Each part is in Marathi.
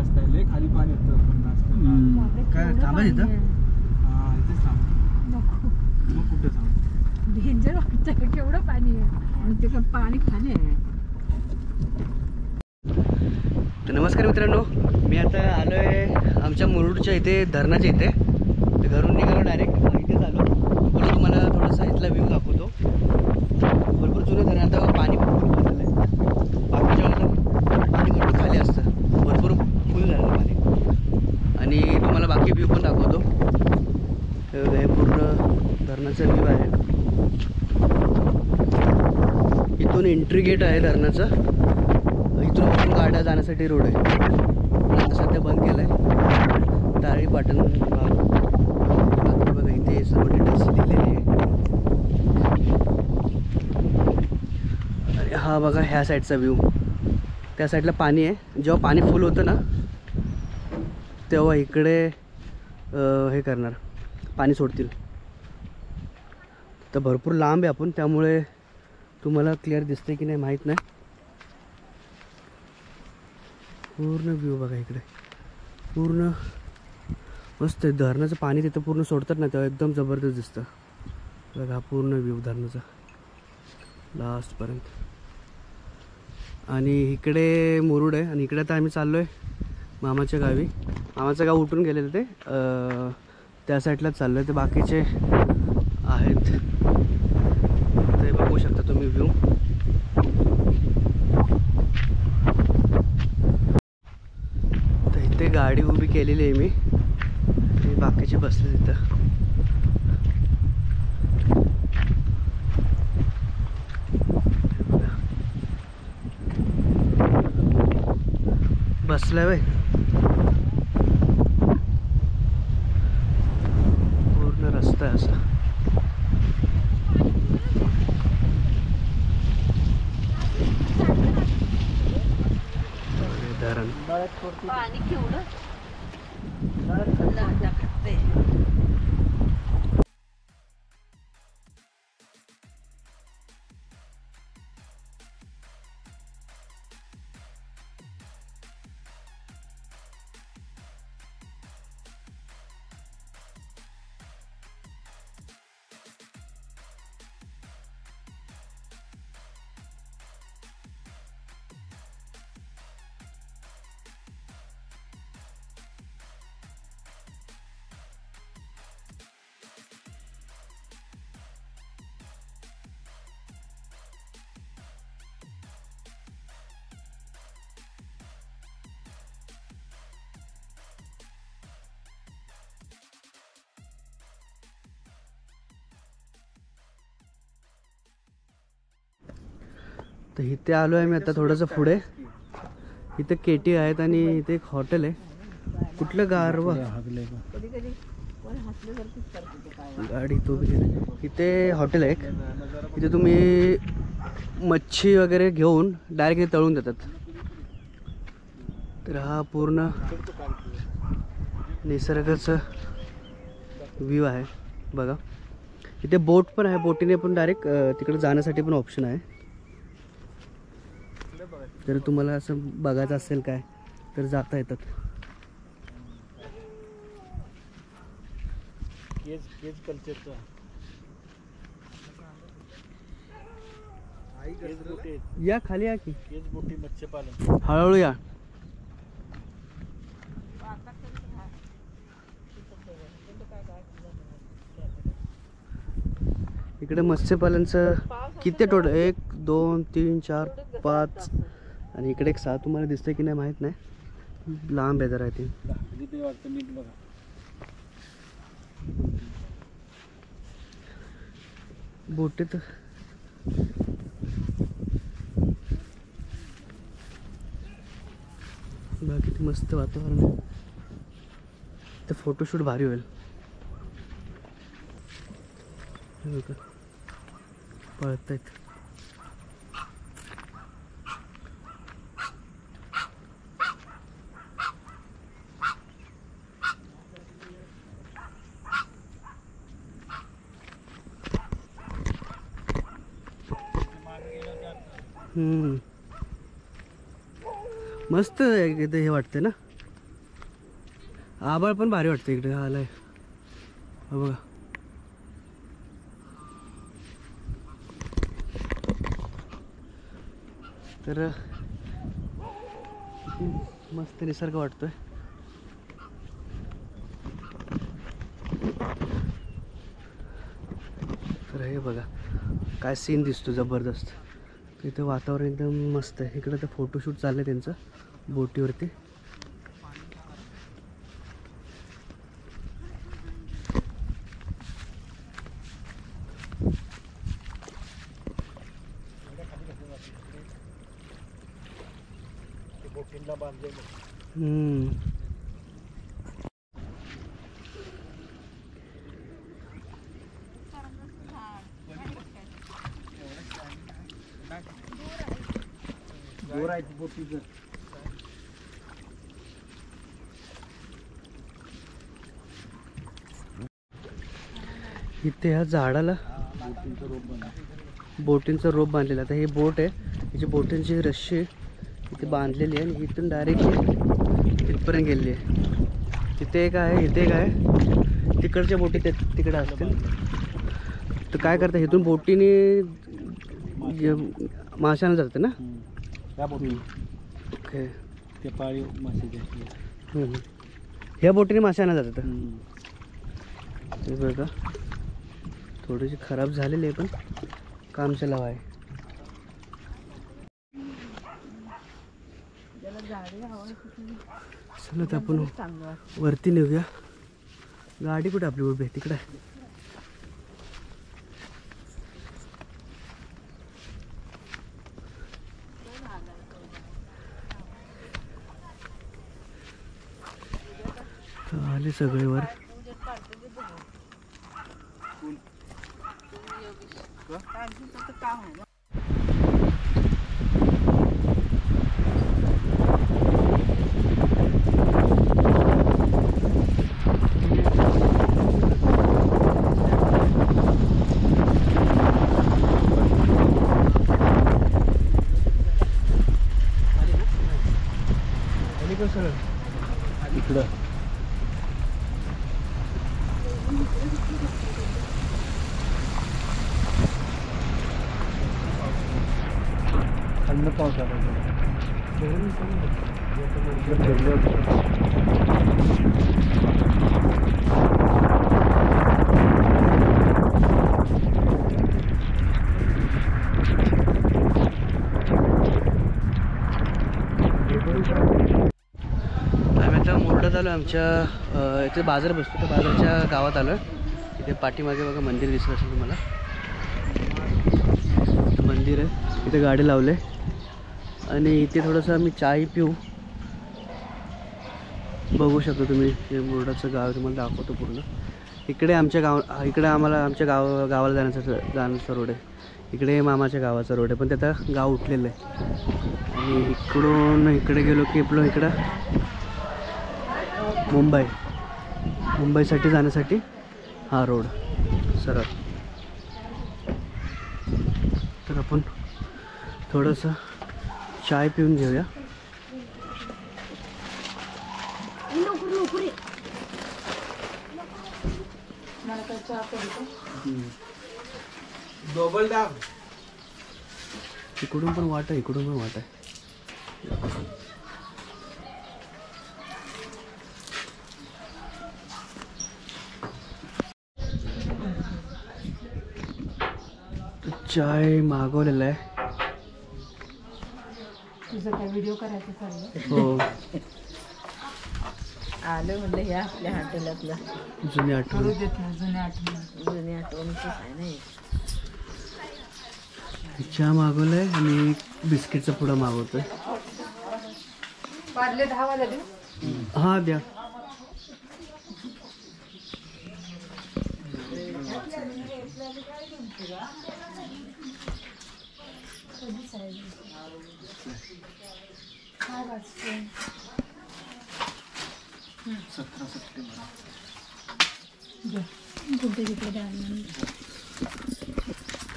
रस्ता आहे, लय खाली पाणी होतं. काय थांबा इथं? हा इथेच थांब. मग कुठे थांब? डेंजर वाटतं, केवढं पाणी आहे आणि ते पाणी खाणे आहे. तर नमस्कार मित्रांनो, मी आता आलो आहे आमच्या मुरुडच्या इथे धरणाच्या इथे. तर घरून निघालो डायरेक्ट इथेच आलो. बोलू तुम्हाला थोडासा इथला व्ह्यू दाखवतो. भरपूर जुनं धरण, आता पाणी भरपूर झालं आहे. बाकीच्या वेळेला पाणी भरपूर खाली असतं, भरपूर फुल झालं पाणी. आणि तुम्हाला बाकी व्ह्यू पण दाखवतो. हे पूर्ण धरणाचा व्ह्यू आहे. इथून एंट्री गेट आहे धरणाचं. इथून वरून गाड्या जाण्यासाठी रोड आहे. आता सध्या बंद केलं आहे. ताळी पाटण भाग. बघा इथे सर्व डिटेल्स लिहिलेले आहे. आणि हा बघा ह्या साईडचा व्ह्यू. त्या साईडला पाणी आहे. जेव्हा पाणी फुल होतं ना तेव्हा इकडे हे करणार, पाणी सोडतील. तर भरपूर लांब आहे आपण, त्यामुळे तुम्हाला क्लिअर दिसते की नाही माहीत नाही. पूर्ण व्ह्यू बघा इकडे, पूर्ण मस्त आहे. धरणाचं पाणी तिथं पूर्ण सोडतात ना तेव्हा एकदम जबरदस्त दिसतं. बघा पूर्ण व्ह्यू धरणाचा लास्टपर्यंत. आणि इकडे मुरुड आहे आणि इकडे आता आम्ही चाललो आहे मामाच्या गावी. मामाचं गाव उठून गेलेलं ते त्या साईडलाच चाललो आहे. ते बाकीचे आहेत ते बघू शकता तुम्ही व्ह्यू. इथे गाडी उभी केलेली आहे मी, आणि बाकीचे बसले तिथं. बसलाय बाई. पूर्ण रस्ता आहे असा. धरण पाणी केवढं तर इथे आलो आहे मी आता थोडंसं पुढे. इथे केटी आहेत आणि इथे एक हॉटेल आहे. कुठलं गारवा गाडी तो इथे हॉटेल आहे एक. इथे तुम्ही मच्छी वगैरे घेऊन डायरेक्ट तळून देतात. तर हा पूर्ण निसर्गाचं व्ह्यू आहे बघा. इथे बोट पण आहे, बोटीने पण डायरेक्ट तिकडे जाण्यासाठी पण ऑप्शन आहे. जर तुम्हाला असं बघायचं असेल काय तर जाता येतात. या खाली या की हळूहळू या. इकडे मत्स्यपालनचं किती टोटल 1 2 3 4 5 आणि इकडे एक 6 तुम्हाला दिसतंय की नाही माहीत नाही. लांब आहे जरा ते. बोटीत बघा किती मस्त वातावरण आहे. तर फोटोशूट भारी होईल. पळतायत. मस्त इथे हे वाटते ना. आभाळ पण भारी वाटतं इकडे आलाय बघा. तर मस्त निसर्ग वाटतोय. तर हे बघा काय सीन दिसतो जबरदस्त. इथं वातावरण एकदम मस्त आहे. इकडं तर फोटोशूट चाललंय त्यांचं बोटीवरती. जोर आहे बोटीचं. इथे ह्या झाडाला बोटींचं रोप बांधलेलं. आता हे बोट आहे, याची बोटींची रस्सी इथे बांधलेली आहे आणि इथून डायरेक्टली तिथपर्यंत गेलेली आहे. तिथे एक आहे, इथे एक आहे. तिकडच्या बोटी तिकडे असतील. तर काय करतात, इथून बोटीने माशाला जाते ना. त्या बोटी ओके. ते पाळी मासे. ह्या बोटीने माशाला जातात. ते बघा थोडीशी खराब झालेली आहे पण काम चलाव आहे. चला तर आपण वरती निघूया. गाडी कुठे आपली उभी आहे तिकडे. आले सगळे वर. इकडं खाल्लं पाऊस आला. आम्ही आता मोरडात आलो. आमच्या इथे बाजार बसतो, त्या बाजारच्या गावात आलो. इथे पाठीमागे बघा मंदिर दिसलं असेल तुम्हाला. मंदिर आहे, इथे गाडी लावले आणि इथे थोडंसं आम्ही चाय पिऊ. बघू शकतो तुम्ही, हे मोरडाचं गाव तुम्हाला दाखवतो पूर्ण. इकडे इकडे आम्हाला आमच्या गावाला जाण्याचा रोड आहे. इकडे मामाच्या गावाचा रोड आहे, पण ते आता गाव उठलेलं आहे. आणि इकडून इकडे गेलो की आपलं इकडं मुंबईसाठी जाण्यासाठी हा रोड सरळ. तर आपण थोडंसं चाय पिऊन घेऊया. डबल डाब. इकडून पण वाट आहे, इकडून पण वाट आहे. चाय मागवलेला आहे. तुझं काय व्हिडिओ करायचं चाललं. हो, आलं म्हणलं हे आपल्या हॉटेलातलं जुनी आठवण. जुन्या आठवणीच आहे नाही. चहा मागवलाय आणि बिस्किटचा पुडा मागवतोय. वाजले 10 वाजले. हा द्या.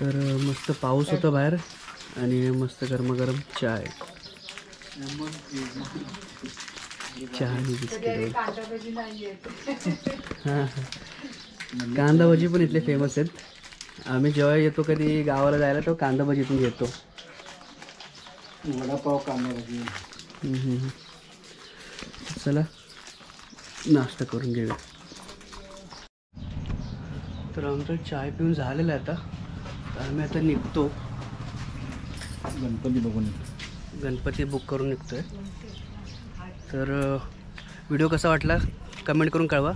तर मस्त पाऊस होता बाहेर आणि मस्त गरमागरम चाय. चहा आणि बिस्किट. कांदा भजी नाही येत. हां कांदा भजी पण इथले फेमस आहेत. आम्ही जेव्हा येतो कधी गावाला जायला तो कांदा भजी इथून घेतो. वडापाव कांदा भजी. चला नाश्ता करून घेऊया. तर आमचं चाय पिऊन झालेलं आहे आता. तर आम्ही आता निघतो. गणपती बघून गणपती बुक करून निघतो आहे. तर व्हिडिओ कसा वाटला कमेंट करून कळवा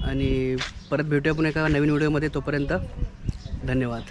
आणि परत भेटूया पुन्हा एका नवीन व्हिडिओमध्ये. तोपर्यंत धन्यवाद.